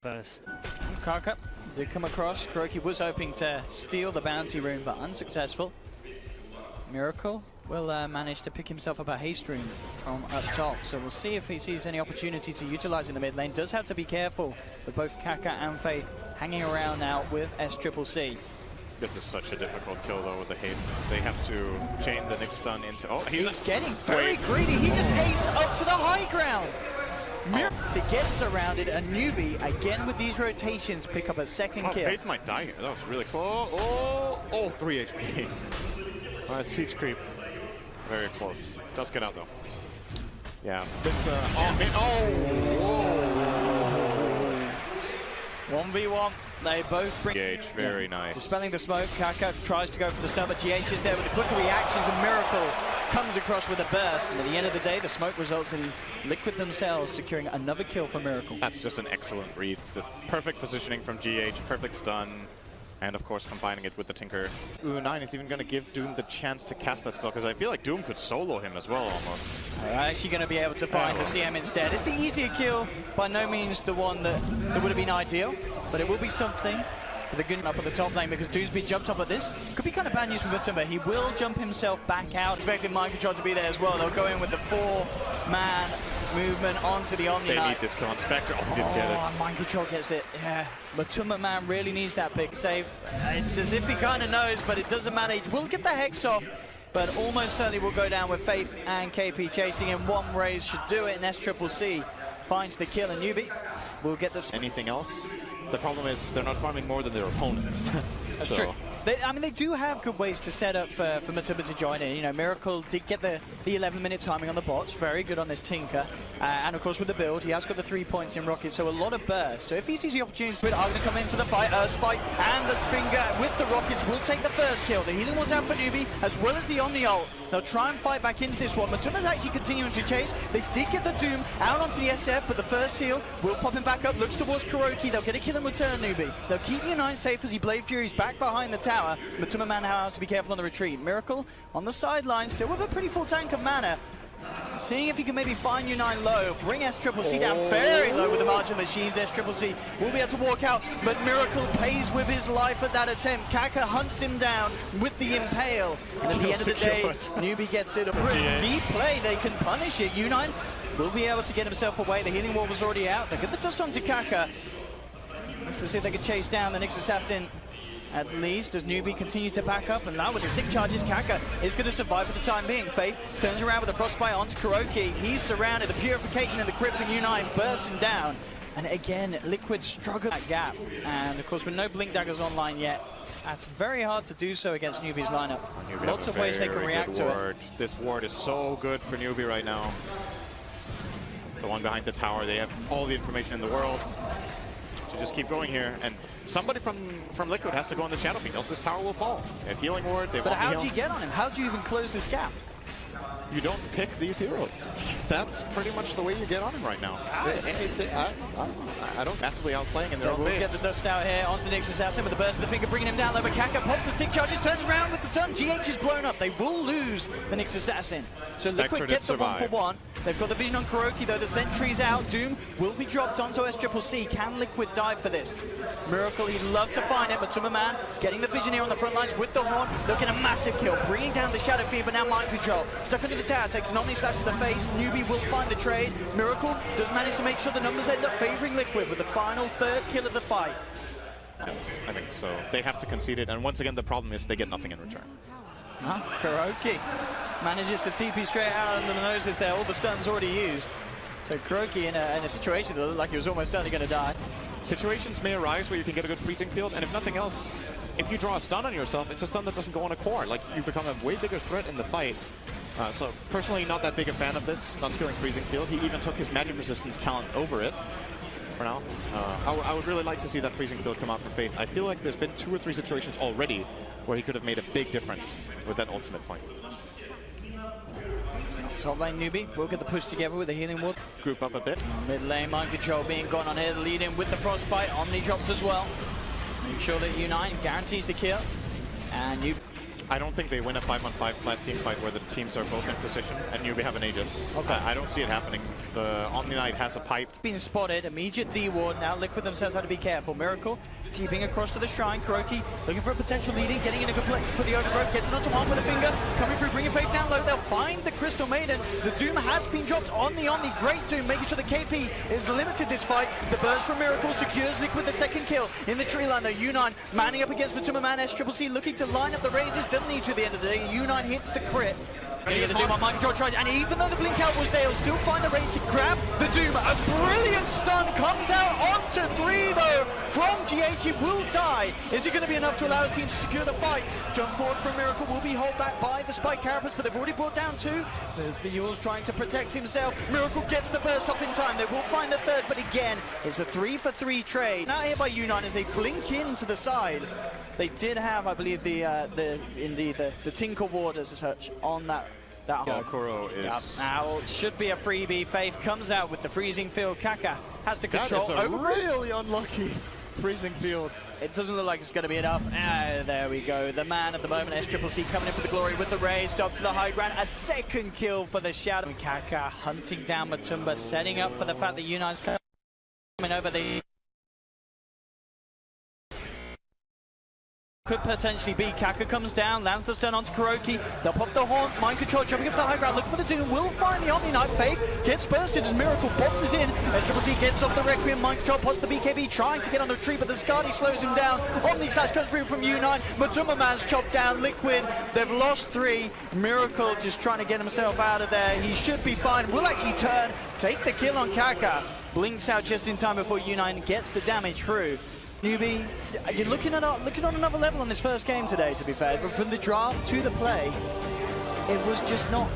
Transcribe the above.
first. Kaka did come across. KuroKy was hoping to steal the bounty rune, but unsuccessful. Miracle will manage to pick himself up a haste rune from up top, so we'll see if he sees any opportunity to utilize in the mid lane. Does have to be careful with both Kaka and Faith hanging around now with SCCC. This is such a difficult kill though with the haste. They have to chain the Nyx stun into... Oh, he's getting very greedy. He just hastes up to the high ground. To get surrounded, a newbie, again with these rotations, pick up a second kill. Faith might die here. That was really close. 3 HP. Siege creep. Very close. Just get out though. Yeah. This, whoa. 1v1. They both bring... GH, very nice. Dispelling the smoke, Kaka tries to go for the stun, but GH is there with the quicker reactions, and Miracle comes across with a burst. And at the end of the day, the smoke results in Liquid themselves securing another kill for Miracle. That's just an excellent read. The perfect positioning from GH, perfect stun, and of course combining it with the Tinker. Nine is even going to give Doom the chance to cast that spell, because I feel like Doom could solo him as well, almost. They're actually going to be able to find the CM instead. It's the easier kill, by no means the one that would have been ideal, but it will be something for the good up at the top lane, because Doomsby jumped up at this. Could be kind of bad news for Mutumba. He will jump himself back out. Expecting Mind Control to be there as well. They'll go in with the 4-man movement onto the Omni. They need this kill on Spectre. Oh, didn't get it. Mind Control gets it. Yeah. Mutumba man really needs that big save. It's as if he kind of knows, but it doesn't matter. He will get the Hex off, but almost certainly will go down with Faith and KP chasing him. One raise should do it, and SCCC finds the kill, and newbi will get this. Anything else? The problem is they're not farming more than their opponents. That's true. They do have good ways to set up for Mutumba to join in. You know, Miracle did get the 11-minute timing on the bots. Very good on this Tinker. And of course with the build, he has got the 3 points in Rocket, so a lot of burst. So if he sees the opportunity, are going to come in for the fight. Spike and the Finger with the Rockets will take the first kill. The healing was out for newbi, as well as the Omni ult. They'll try and fight back into this one. Mutumba's actually continuing to chase. They did get the Doom out onto the SF, but the first heal will pop him back up. Looks towards KuroKy. They'll get a kill in return, newbi. They'll keep U9 safe as he Blade Fury's back behind the tower. Mutumba man has to be careful on the retreat. Miracle on the sideline, still with a pretty full tank of mana. Seeing if he can maybe find U9 low, bring SCCC down very low with the margin machines. SCCC will be able to walk out, but Miracle pays with his life at that attempt. Kaka hunts him down with the Impale, and at the end of the day, newbi gets it. Deep play, they can punish it. U9 will be able to get himself away. The healing wall was already out. They get the dust onto Kaka. Let's see if they can chase down the Nyx Assassin. At least, as newbi continues to back up, and now with the stick charges, Kaka is going to survive for the time being. Faith turns around with a Frostbite onto KuroKy. He's surrounded. The Purification and the crit from U9 bursting down. And again, Liquid struggle that gap. And of course, with no Blink Daggers online yet, that's very hard to do so against newbi's lineup. Lots of ways they can react to it. This ward is so good for newbi right now. The one behind the tower, they have all the information in the world to just keep going here, and somebody from Liquid has to go on the Shadow Fiend, else this tower will fall. They have healing ward, they But how do you get on him? How do you even close this gap? You don't pick these heroes. That's pretty much the way you get on him right now. I don't massively outplaying in their own base. Get the dust out here onto the Nyx Assassin with the burst of the Finger, bringing him down low, but Kaka pops the stick charges, turns around with the stun. GH is blown up. They will lose the Nyx Assassin. So Liquid gets the 1-for-1. They've got the vision on KuroKy though, the sentry's out. Doom will be dropped onto SCCC. Can Liquid dive for this? Miracle, he'd love to find it, but Mutumba man getting the vision here on the front lines with the Horn. Looking a massive kill, bringing down the Shadow Fiend, but now Mind Control. Stuck under the tower, takes an Omni Slash to the face. newbi will find the trade. Miracle does manage to make sure the numbers end up favoring Liquid with the final 3rd kill of the fight. I think so. They have to concede it, and once again the problem is they get nothing in return. KuroKy manages to TP straight out under the noses there. All the stuns already used. So KuroKy in a situation that looked like he was almost certainly going to die. Situations may arise where you can get a good freezing field, and if nothing else, if you draw a stun on yourself, it's a stun that doesn't go on a core. Like, you become a way bigger threat in the fight. So personally, not that big a fan of this, not skilling freezing field. He even took his magic resistance talent over it. For now, I would really like to see that freezing field come out for Faith. I feel like there's been 2 or 3 situations already where he could have made a big difference with that ultimate point. Top lane newbi will get the push together with the healing ward. Group up a bit. Mid lane Mind Control being gone on here, lead in with the Frostbite. Omni drops as well. Make sure that U9 guarantees the kill. And I don't think they win a 5-on-5 flat team fight where the teams are both in position and newbi have an Aegis. Okay. I don't see it happening. The Omni Knight has a pipe. Been spotted, immediate D-ward. Now Liquid themselves have to be careful. Miracle teeping across to the shrine. Kuroki looking for a potential leading, getting in a good play for the overgrowth. Gets it onto one with a finger. Coming through, bringing Faith down low. They'll find the Crystal Maiden. The Doom has been dropped on the Omni. Great Doom, making sure the KP is limited this fight. The burst from Miracle secures Liquid the second kill. In the tree line though, U9 manning up against Matuma Man. SCCC looking to line up the raises. Doesn't need to at the end of the day. U9 hits the crit. Gonna get the Doom on Mind Control charge, and even though the blink out was there, he'll still find the raise to grab the Doom. A brilliant stun comes out onto 3 though from GH. He will die. Is it going to be enough to allow his team to secure the fight? Jump forward from Miracle will be held back by the Spike Carapace, but they've already brought down 2. There's the Yules trying to protect himself. Miracle gets the burst off in time. They will find the third, but again, it's a 3-for-3 trade. Now here by U9 as they blink in to the side. They did have, I believe, the Tinker Ward as such on that. Yeah, Kuro is... Yep. Now it should be a freebie. Faith comes out with the freezing field. Kaka has the control. That is a really unlucky freezing field. It doesn't look like it's going to be enough. There we go. The man at the moment, SCCC coming in for the glory with the raise. Up to the high ground. A second kill for the Shadow. Kaka hunting down Matumba, setting up for the fact that U9's coming over the... Could potentially be. Kaka comes down, lands the stun onto Kuroki. They'll pop the horn, mind control, jumping up to the high ground, look for the Doom, will find the Omni Knight. Faith gets bursted as Miracle boxes in. SCCC gets off the Requiem, mind control, pots the BKB, trying to get on the tree, but the Skadi slows him down. Omni Slash comes through from U9. Matuma Man's chopped down. Liquid, they've lost 3. Miracle just trying to get himself out of there. He should be fine. Will actually turn, take the kill on Kaka. Blinks out just in time before U9 gets the damage through. Newbie, you're looking on another level on this first game today, to be fair, but from the draft to the play, it was just not